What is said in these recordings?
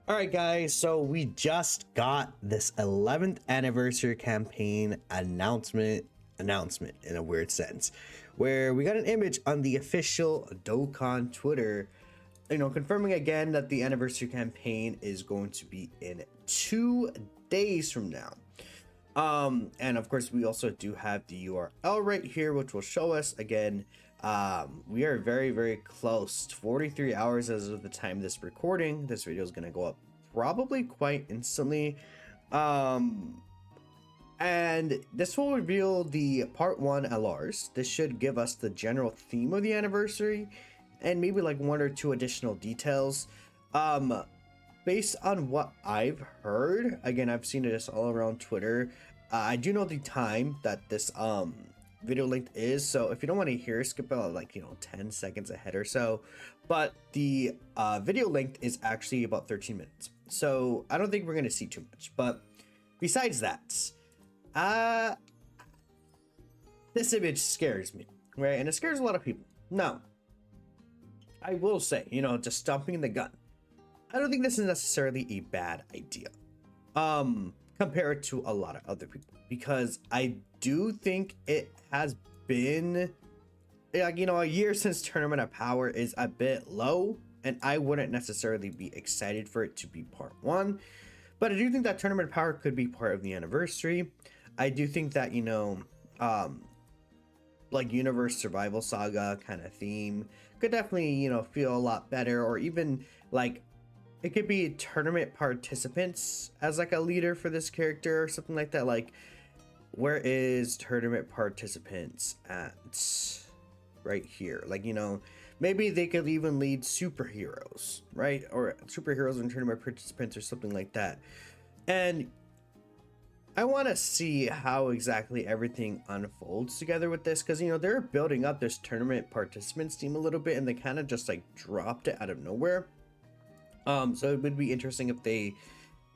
All right, guys, so we just got this 11th anniversary campaign announcement in a weird sense, where we got an image on the official Dokkan Twitter, confirming again that the anniversary campaign is going to be in 2 days from now. And of course, we also do have the URL right here, which will show us again. We are very, very close. 43 hours as of the time of this recording. This video is going to go up probably quite instantly. And this will reveal the part 1 LRs. This should give us the general theme of the anniversary and maybe like 1 or 2 additional details. Based on what I've heard, again, I've seen it all around Twitter. I do know the time that this video link is, so if you don't want to hear, skip out like 10 seconds ahead or so. But the video length is actually about 13 minutes, so I don't think we're gonna see too much. But besides that, this image scares me, right? And it scares a lot of people. Now, I will say, just jumping the gun, I don't think this is necessarily a bad idea compared to a lot of other people, because I do think it has been like, a year since Tournament of Power is a bit low, and I wouldn't necessarily be excited for it to be part 1, but I do think that Tournament of Power could be part of the anniversary. I do think that like universe survival saga kind of theme could definitely feel a lot better, or even like it could be tournament participants as like a leader for this character or something like that. Like, where is tournament participants at? Right here. Like, maybe they could even lead superheroes, right? Or superheroes and tournament participants or something like that. And I want to see how exactly everything unfolds together with this, because they're building up this tournament participants team a little bit, and they kind of just like dropped it out of nowhere. So it would be interesting if they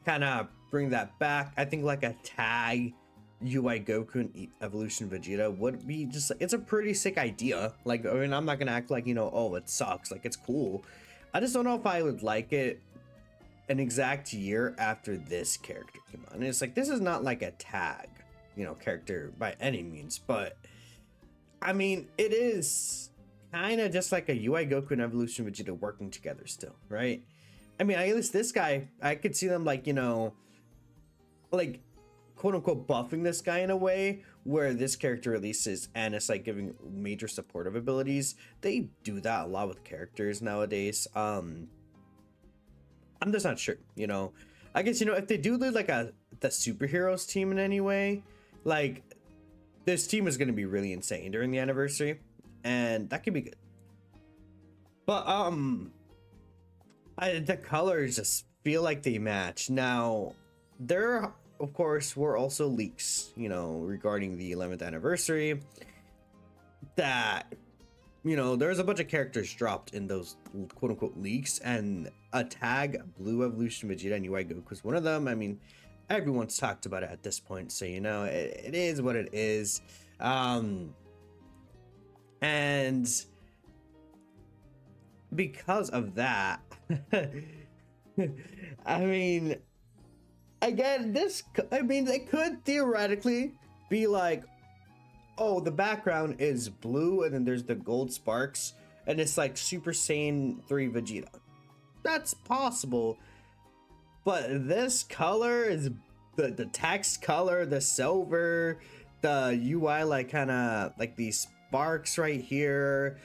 kind of bring that back. I think like a tag UI Goku and Evolution Vegeta would be just, it's a pretty sick idea. Like, I mean, I'm not gonna act like oh, it sucks. Like, it's cool. I just don't know if I would like it an exact year after this character came out. And it's like, this is not like a tag character by any means, but I mean, it is kind of just like a UI Goku and Evolution Vegeta working together still, right? I mean, at least this guy, I could see them like, like quote unquote buffing this guy in a way where this character releases and it's like giving major supportive abilities. They do that a lot with characters nowadays. I'm just not sure, I guess, if they do like the superheroes team in any way, like this team is going to be really insane during the anniversary, and that could be good. But, the colors just feel like they match. Now, there, of course, were also leaks, regarding the 11th anniversary that, there's a bunch of characters dropped in those quote unquote leaks, and a tag Blue Evolution Vegeta and UI Goku was one of them. I mean, everyone's talked about it at this point, so it is what it is. And because of that, I mean, again, it could theoretically be like, oh, the background is blue and then there's the gold sparks and it's like Super Saiyan 3 Vegeta. That's possible, but this color is the text color, the silver, the UI, like kind of like these sparks right here.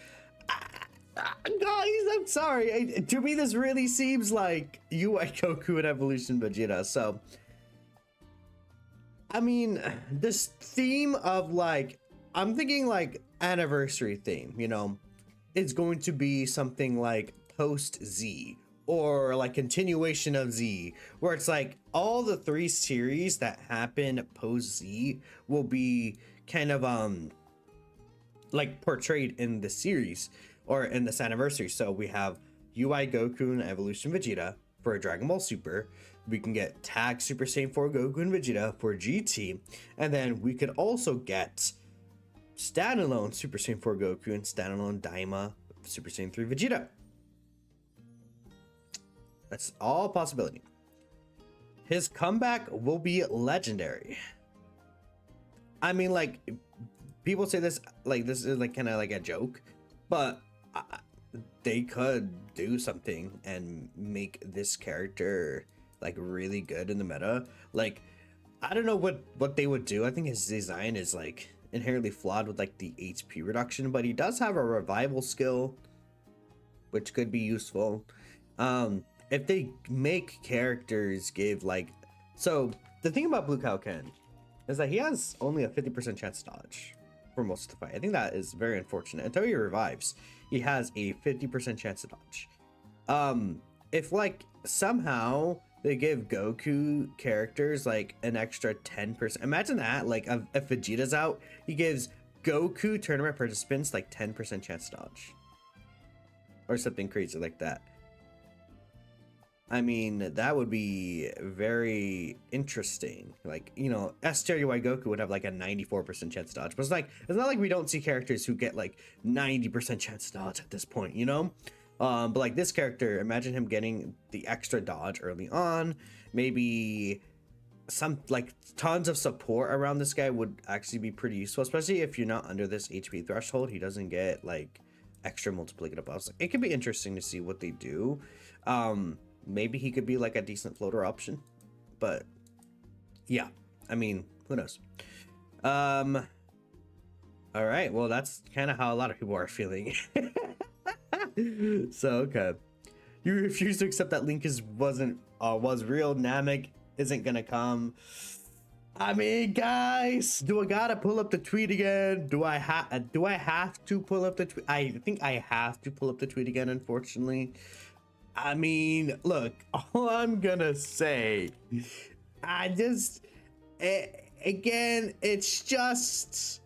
Guys, I'm sorry. To me, this really seems like UI Goku and Evolution Vegeta. So, I mean, this theme of like, I'm thinking like anniversary theme, it's going to be something like post Z or like continuation of Z, where it's like all the 3 series that happen post Z will be kind of like portrayed in the series or in this anniversary. So we have UI Goku and Evolution Vegeta for Dragon Ball Super. We can get tag Super Saiyan 4 Goku and Vegeta for GT, and then we could also get standalone Super Saiyan 4 Goku and standalone Daima Super Saiyan 3 Vegeta. That's all possibility. His comeback will be legendary. I mean, like, people say this like this is like kind of like a joke, but they could do something and make this character like really good in the meta. Like, I don't know what they would do. I think his design is like inherently flawed with like the HP reduction, but he does have a revival skill, which could be useful. If they make characters give like, so the thing about Blue Cow Ken is that he has only a 50% chance to dodge for most of the fight. I think that is very unfortunate. Until he revives, he has a 50% chance to dodge. If like somehow they give Goku characters like an extra 10%, imagine that, like if Vegeta's out, he gives Goku tournament participants like 10% chance to dodge or something crazy like that. I mean, that would be very interesting. Like, you know, STR UI Goku would have like a 94% chance to dodge. But it's not like we don't see characters who get like 90% chance to dodge at this point, you know? But like this character, imagine him getting the extra dodge early on. Maybe some like tons of support around this guy would actually be pretty useful, especially if you're not under this HP threshold. He doesn't get like extra multiplicative buffs. It could be interesting to see what they do. Maybe he could be like a decent floater option, but yeah, I mean, who knows? All right, well, that's kind of how a lot of people are feeling. So okay, you refuse to accept that Link was real. Namek isn't gonna come. I mean, guys, do I gotta pull up the tweet again? Do I have to pull up the tweet? I think I have to pull up the tweet again, unfortunately. I mean, look, all I'm gonna say, again, it's just,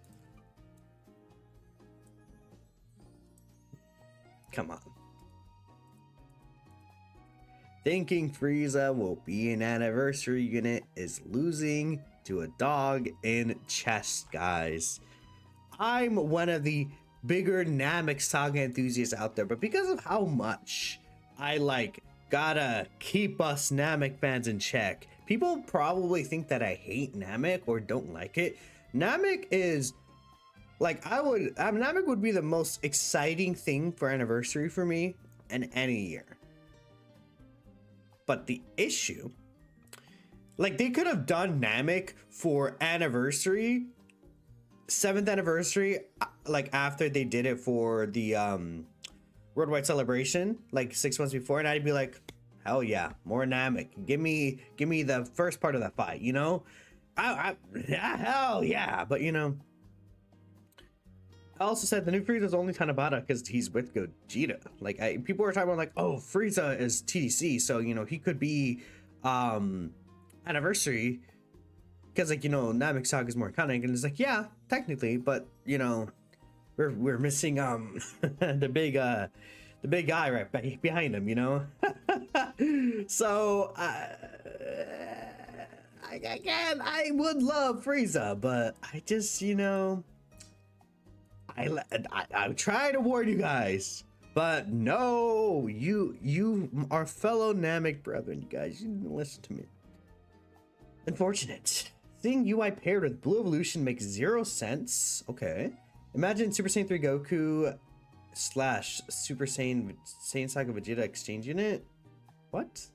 come on. Thinking Frieza will be an anniversary unit is losing to a dog in chest, guys. I'm one of the bigger Namek saga enthusiasts out there, but because of how much I like gotta keep us Namek fans in check, people probably think that I hate Namek or don't like it. Namek is like, Namek would be the most exciting thing for anniversary for me in any year. But the issue, like, they could have done Namek for anniversary, 7th anniversary, like after they did it for the worldwide celebration, like 6 months before, and I'd be like, hell yeah, more Namek. Give me the first part of the fight, you know? Hell yeah. But you know, I also said the new Frieza is only Tanabata because he's with Gogeta. Like, people were talking about like, oh, Frieza is TDC, so you know he could be anniversary because, like, you know, Namek Saga is more iconic, and it's like, yeah, technically, but you know, we're missing the big guy right behind him, you know. So again, I would love Frieza, but I just, you know, I try to warn you guys, but no, you are fellow Namek brethren, you guys, you didn't listen to me. Unfortunate. Seeing UI paired with Blue Evolution makes 0 sense. Okay. Imagine Super Saiyan 3 Goku / Super Saiyan Saga Vegeta exchange unit. What?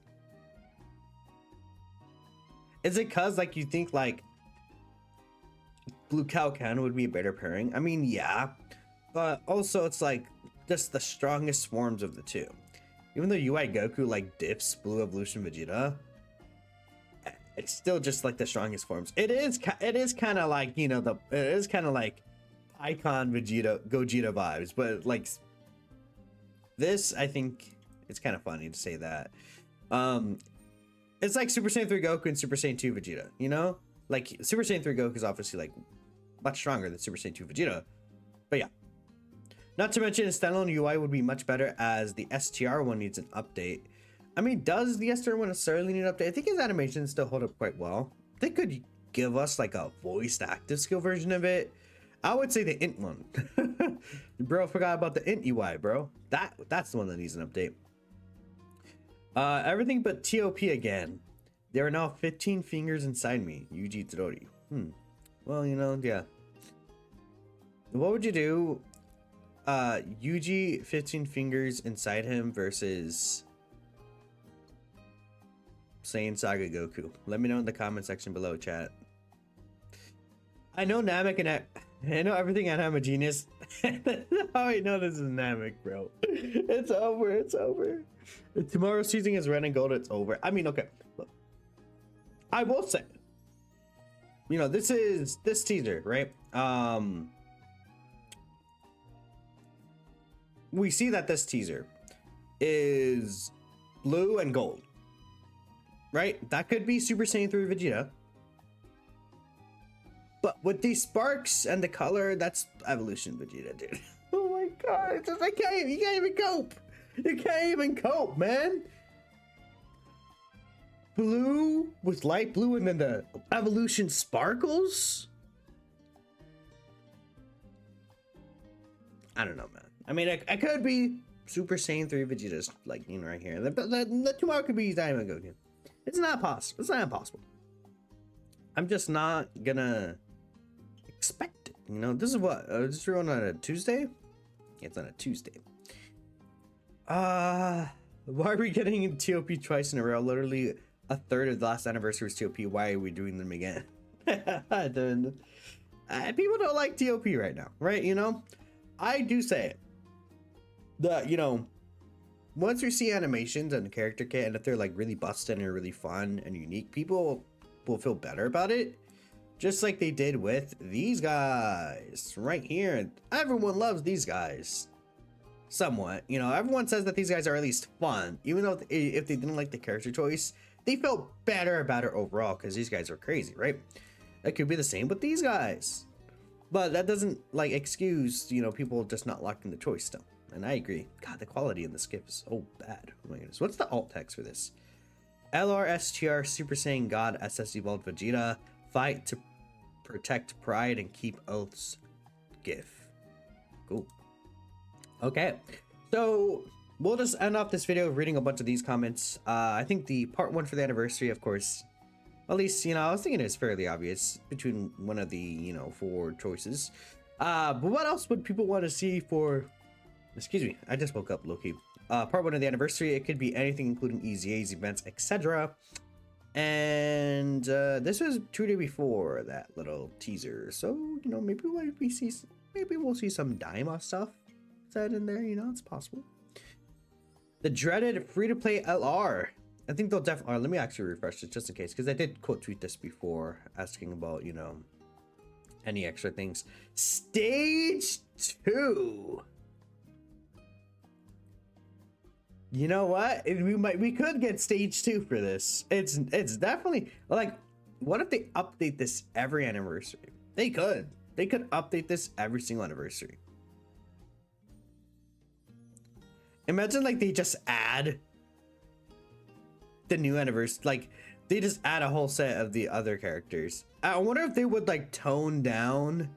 Is it cause like you think like Blue Cow Ken would be a better pairing? I mean, yeah, but also it's like just the strongest forms of the two. Even though UI Goku like dips Blue Evolution Vegeta, it's still just like the strongest forms. It is kind of like, you know, it is kind of like icon Gogeta vibes, but like this, I think it's kind of funny to say that. It's like Super Saiyan 3 Goku and Super Saiyan 2 Vegeta, you know? Like Super Saiyan 3 Goku is obviously like much stronger than Super Saiyan 2 Vegeta, but yeah. Not to mention standalone UI would be much better as the STR one needs an update. I mean, does the STR one necessarily need an update? I think his animations still hold up quite well. They could give us like a voiced active skill version of it. I would say the int one. Bro, forgot about the int UI, bro. That's the one that needs an update. Everything but TOP again. There are now 15 fingers inside me. Yuji Todori. Well, you know, yeah. What would you do? Yuji 15 fingers inside him versus Saiyan Saga Goku. Let me know in the comment section below, chat. I know Namek and I know everything at I'm a genius. How I know this is Namek, bro. It's over. It's over. Tomorrow's season is red and gold. It's over. I mean, okay. Look, I will say, you know, this teaser, right? We see that this teaser is blue and gold, right? That could be Super Saiyan 3 Vegeta. But with these sparks and the color, that's evolution Vegeta, dude. Oh my god, it's just, you can't even cope. You can't even cope, man. Blue with light blue and then the evolution sparkles. I don't know, man. I mean, I could be Super Saiyan 3 Vegeta's, like, you know, right here. The tomorrow could be Daima Goku. It's not possible. It's not impossible. I'm just not gonna expect it. You know, this is what? This is on a Tuesday? Yeah, it's on a Tuesday. Why are we getting TOP twice in a row? Literally a third of the last anniversary's TOP. Why are we doing them again? People don't like TOP right now, right? You know, I do say it. You know, once we see animations and character kit, and if they're like really busted and really fun and unique, people will feel better about it. Just like they did with these guys right here. Everyone loves these guys. Somewhat, you know, everyone says that these guys are at least fun, even though if they didn't like the character choice, they felt better about it overall because these guys are crazy, right? That could be the same with these guys, but that doesn't like excuse, you know, people just not liking the choice still. And I agree. God, the quality in the skip is so bad. Oh my goodness. What's the alt text for this? LR STR Super Saiyan God SS Evolved Vegeta. Fight to protect pride and keep oaths. GIF. Cool. Okay. So we'll just end off this video reading a bunch of these comments. I think the part 1 for the anniversary, of course, at least, you know, I was thinking it's fairly obvious between one of the, you know, 4 choices. But what else would people want to see for... Excuse me, I just woke up, low-key. Part 1 of the anniversary, it could be anything including EZAs, events, etc. And this was 2 days before that little teaser. So, you know, maybe we'll see some Daima stuff said in there, you know, it's possible. The dreaded free-to-play LR. I think they'll definitely... let me actually refresh this just in case, because I did quote tweet this before, asking about, you know, any extra things. Stage 2. You know what? We could get stage 2 for this. It's definitely like, what if they update this every anniversary? They could update this every single anniversary. Imagine like they just add the new anniversary, like they just add a whole set of the other characters. I wonder if they would like tone down,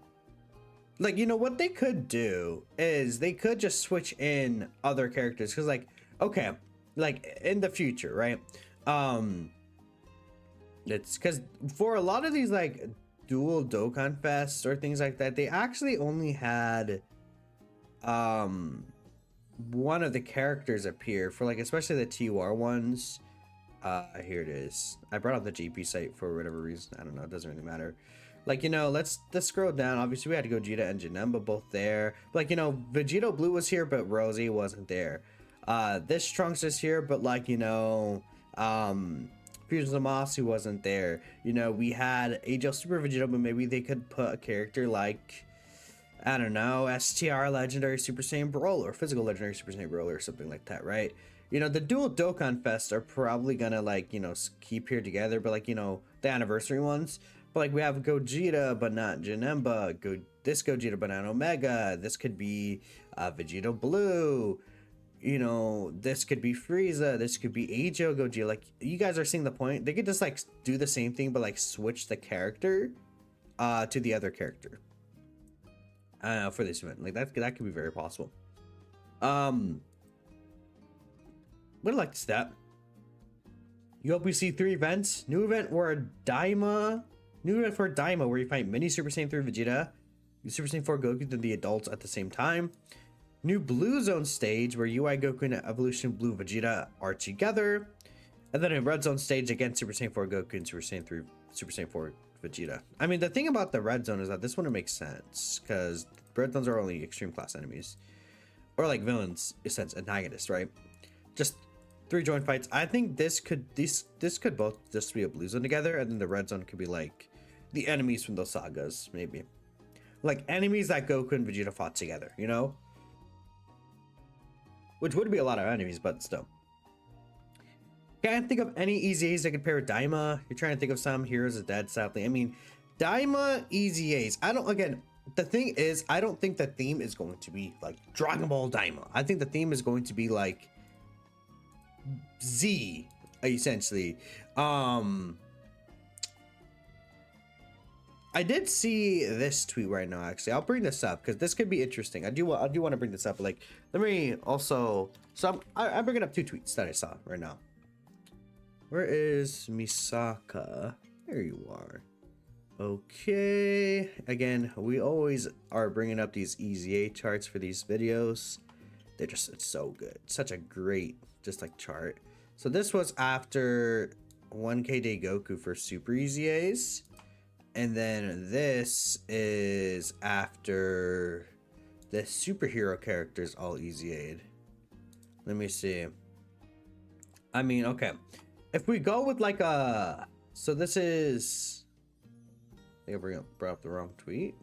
like, you know, what they could do is they could just switch in other characters, because like, okay, like in the future, right? It's because for a lot of these like dual Dokkan Fests or things like that, they actually only had one of the characters appear for, like, especially the TUR ones. Here it is. I brought up the GP site for whatever reason. I don't know, it doesn't really matter. Like, you know, let's scroll down. Obviously we had Gogeta and Janemba both there, but, like, you know, Vegito Blue was here but Rosie wasn't there. This Trunks is here, but, like, you know, Fusion Zamasu wasn't there. You know, we had AGL Super Vegito, but maybe they could put a character like, I don't know, STR Legendary Super Saiyan Brawler, or Physical Legendary Super Saiyan Brawler, or something like that, right? You know, the dual Dokkan Fest are probably gonna, like, you know, keep here together, but, like, you know, the anniversary ones. But, like, we have Gogeta, but not Janemba. This Gogeta, but not Omega. This could be Vegito Blue. You know, this could be Frieza. This could be Ajo Gogeta. Like, you guys are seeing the point. They could just, like, do the same thing, but, like, switch the character to the other character. For this event. Like, that could be very possible. Would like to step. You hope we see 3 events. New event where Daima. New event for Daima where you fight mini Super Saiyan 3 Vegeta, Super Saiyan 4 Goku, then the adults at the same time. New Blue Zone stage where UI Goku and Evolution Blue Vegeta are together. And then a Red Zone stage again, Super Saiyan 4 Goku and Super Saiyan 3 Super Saiyan 4 Vegeta. I mean, the thing about the Red Zone is that this wouldn't make sense because Red Zones are only extreme class enemies. Or like villains, in a sense, antagonists, right? Just 3 joint fights. I think this could both just be a Blue Zone together, and then the Red Zone could be like the enemies from those sagas, maybe. Like enemies that Goku and Vegeta fought together, you know? Which would be a lot of enemies, but still. Can't think of any easy A's that can pair with Daima. You're trying to think of some. Heroes is dead, sadly. I mean, Daima easy A's. The thing is, I don't think the theme is going to be like Dragon Ball Daima. I think the theme is going to be like Z, essentially. I did see this tweet right now, actually. I'll bring this up because this could be interesting. I do want to bring this up. Like, let me also. So I'm bringing up 2 tweets that I saw right now. Where is Misaka? There you are. Okay. Again, we always are bringing up these EZA charts for these videos. It's so good. Such a great, just like chart. So this was after 1K Day Goku for Super EZAs. And then this is after the superhero characters all EZA'd. Let me see. I mean, okay. If we go with like a... So this is... I think I brought up the wrong tweet.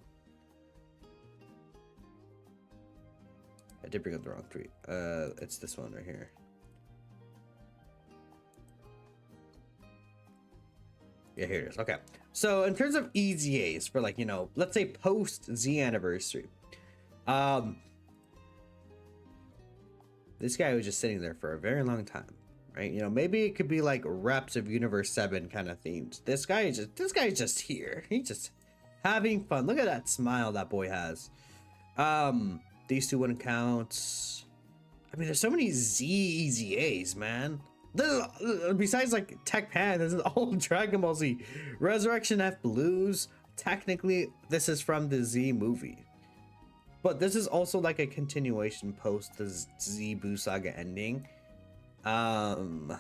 I did bring up the wrong tweet. It's this one right here. Yeah, here it is. Okay. So in terms of EZAs for like, you know, let's say post Z anniversary. This guy was just sitting there for a very long time, right? You know, maybe it could be like reps of Universe 7 kind of themes. This guy is just here. He's just having fun. Look at that smile that boy has. These 2 wouldn't count. I mean, there's so many Z EZAs, man. Besides like Tech Pan, this is all Dragon Ball Z. Resurrection F Blues. Technically, this is from the Z movie. But this is also like a continuation post the Z Buu saga ending. So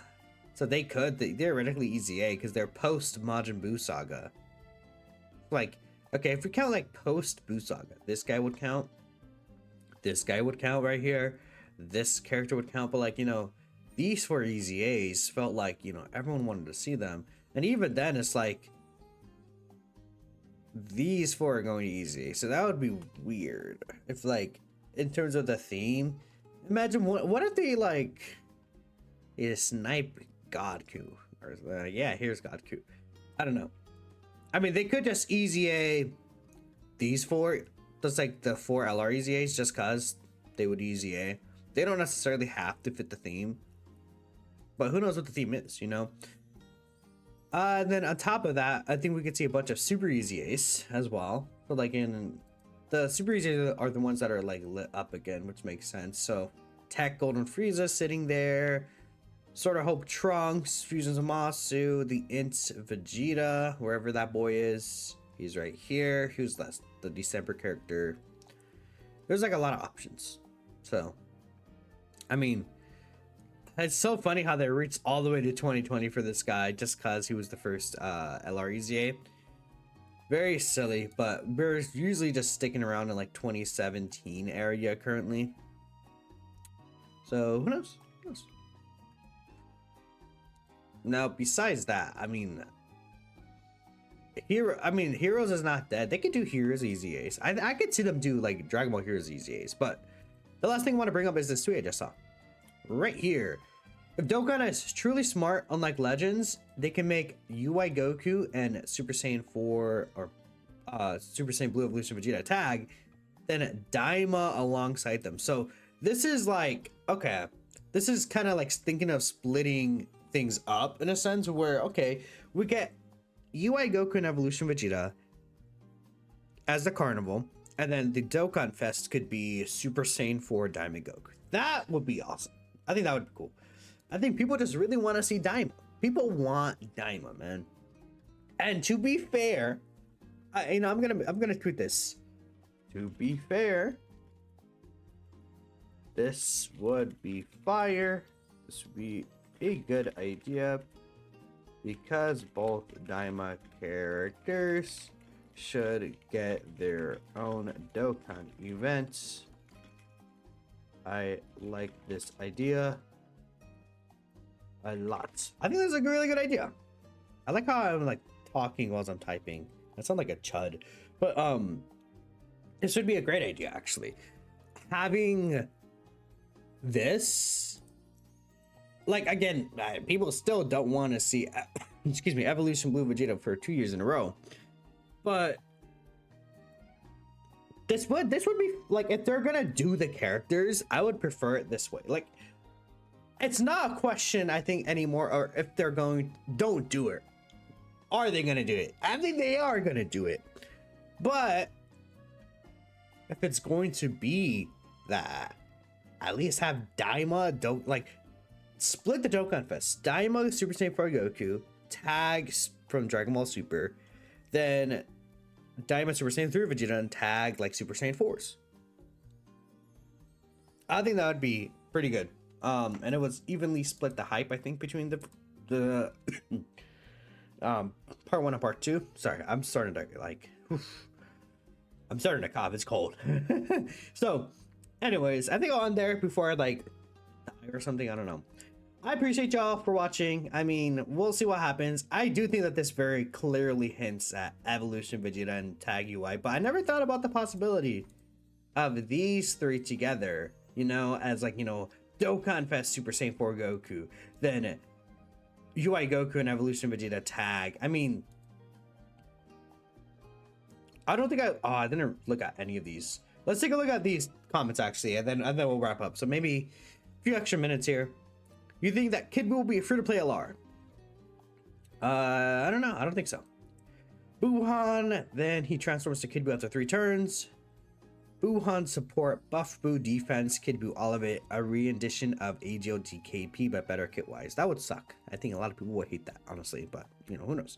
they could theoretically EZA because they're post Majin Buu saga. Like, okay, if we count like post Buu saga, this guy would count. This guy would count right here. This character would count, but like, you know, these 4 EZAs felt like, you know, everyone wanted to see them. And even then, it's like, these 4 are going to EZA. So that would be weird. If, like, in terms of the theme, imagine what if they, like, snipe Goku? Or, yeah, here's Goku. I don't know. I mean, they could just EZA these 4. Just like the 4 LR EZAs, just because they would EZA. They don't necessarily have to fit the theme. But who knows what the theme is, you know? And then on top of that, I think we could see a bunch of Super EZAs as well. But like in the Super EZAs are the ones that are like lit up again, which makes sense. So Tech Golden Frieza sitting there. Sort of Hope Trunks, Fusion Zamasu, the Int Vegeta, wherever that boy is. He's right here. Who's the December character? There's like a lot of options. So, I mean, it's so funny how they reached all the way to 2020 for this guy just because he was the first LR EZA. Very silly, but we're usually just sticking around in like 2017 area currently. So who knows? Who knows? Now, besides that, I mean, Heroes is not dead. They could do Heroes EZAs. I could see them do like Dragon Ball Heroes EZAs, but the last thing I want to bring up is this tweet I just saw. Right here. If Dokkan is truly smart, unlike Legends, they can make UI Goku and Super Saiyan 4 or Super Saiyan Blue Evolution Vegeta tag, then Daima alongside them. So this is like, okay, this is kind of like thinking of splitting things up in a sense where, okay, we get UI Goku and Evolution Vegeta as the carnival, and then the Dokkan Fest could be Super Saiyan 4 Daima Goku. That would be awesome. I think that would be cool. I think people just really want to see Daima. People want Daima, man. And to be fair, I'm gonna tweet this. To be fair, this would be fire. This would be a good idea because both Daima characters should get their own Dokkan events. I like this idea a lot. I think that's a really good idea. I like how I'm like talking while I'm typing. I sound like a chud, but this would be a great idea actually. Having this, like, again, people still don't want to see excuse me, Evolution Blue Vegeta for 2 years in a row, but this would be like, if they're gonna do the characters, I would prefer it this way. Like, it's not a question I think anymore, or if they're going, don't do it, are they gonna do it? I think they are gonna do it, but if it's going to be that, at least have Daima, don't like split the Dokkan Fest. Daima Super Saiyan 4 Goku, tags from Dragon Ball Super, then Daima Super Saiyan 3 Vegeta, and tag like Super Saiyan 4s. I think that would be pretty good. And it was evenly split the hype, I think, between the part 1 and part 2. Sorry, I'm starting to like I'm starting to cough. It's cold. So anyways, I think I'll end there before I like die or something. I don't know. I appreciate y'all for watching. I mean, we'll see what happens. I do think that this very clearly hints at Evolution Vegeta and Tag UI, but I never thought about the possibility of these three together, you know, as like, you know, Dokkan Fest Super Saiyan 4 Goku, then UI Goku and Evolution Vegeta tag. I mean, I don't think I didn't look at any of these. Let's take a look at these comments actually, and then we'll wrap up. So maybe a few extra minutes here. You think that Kid Buu will be a free-to-play LR? I don't know. I don't think so. Buuhan, then he transforms to Kid Buu after 3 turns. Buuhan support, buff Buu defense, Kid Buu all of it. A re-edition of AGO DKP, but better kit-wise. That would suck. I think a lot of people would hate that, honestly, but, you know, who knows?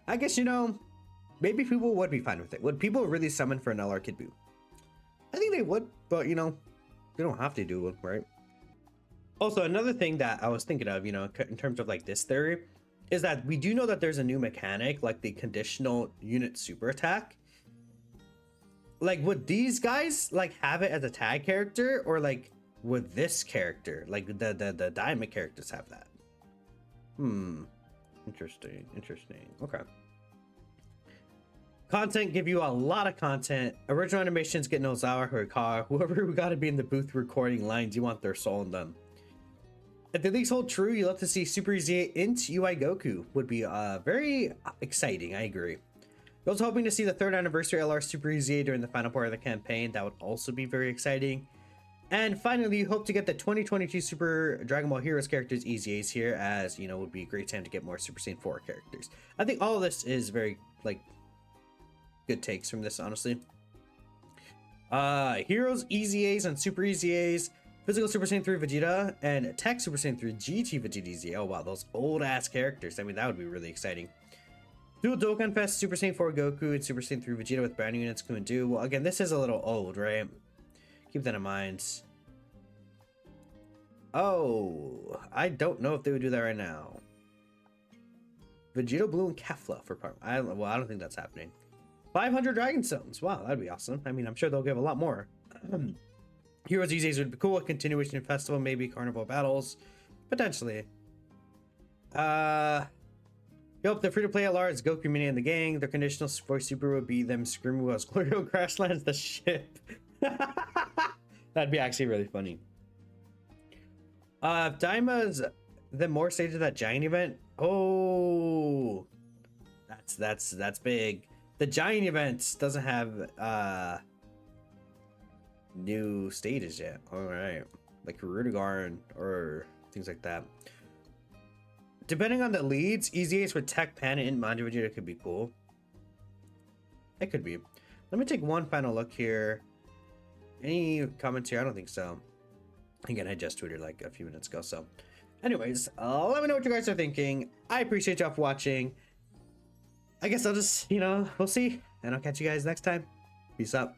I guess, you know, maybe people would be fine with it. Would people really summon for an LR Kid Buu? I think they would, but, you know, they don't have to do it, right? Also, another thing that I was thinking of, you know, in terms of like this theory, is that we do know that there's a new mechanic, like the conditional unit super attack. Like, would these guys like have it as a tag character, or like would this character, like the Daima characters, have that? Interesting. Okay. Content, give you a lot of content. Original animations get Nozawa, Horikawa, whoever who got to be in the booth recording lines, you want their soul in them. If the leaks hold true, you love to see Super Easy Int UI Goku. Would be very exciting, I agree. I was hoping to see the 3rd anniversary LR Super Easy during the final part of the campaign. That would also be very exciting. And finally, you hope to get the 2022 Super Dragon Ball Heroes characters EZAs here, as, you know, would be a great time to get more Super Saiyan 4 characters. I think all of this is very, like, good takes from this, honestly. Heroes, EZAs, and Super EZAs. Physical Super Saiyan 3 Vegeta and Tech Super Saiyan 3 GT Vegeta EZA. Oh wow, those old ass characters. I mean, that would be really exciting. Dual Dokkan Fest Super Saiyan 4 Goku and Super Saiyan 3 Vegeta with brand new units can do. Well, again, this is a little old, right? Keep that in mind. Oh, I don't know if they would do that right now. Vegeta Blue and Kefla for part. I don't think that's happening. 500 Dragon Stones. Wow, that'd be awesome. I mean, I'm sure they'll give a lot more. Heroes EZAs would be cool. A continuation of festival, maybe carnival battles, potentially. You hope the free-to-play LR is Goku, Mini, and the gang. Their conditional voice super would be them screaming while Scorpio crash lands the ship. That'd be actually really funny. Daima's the more stages of that giant event. Oh, that's big. The giant event doesn't have new stages yet. All right, like Rudigarn or things like that. Depending on the leads, EZAs with Tech Pan and Manja Vegeta could be cool. It could be. Let me take one final look here. Any comments here? I don't think so. Again, I just tweeted like a few minutes ago, so Anyways, let me know what you guys are thinking. I appreciate y'all for watching. I guess I'll just, we'll see, and I'll catch you guys next time. Peace out.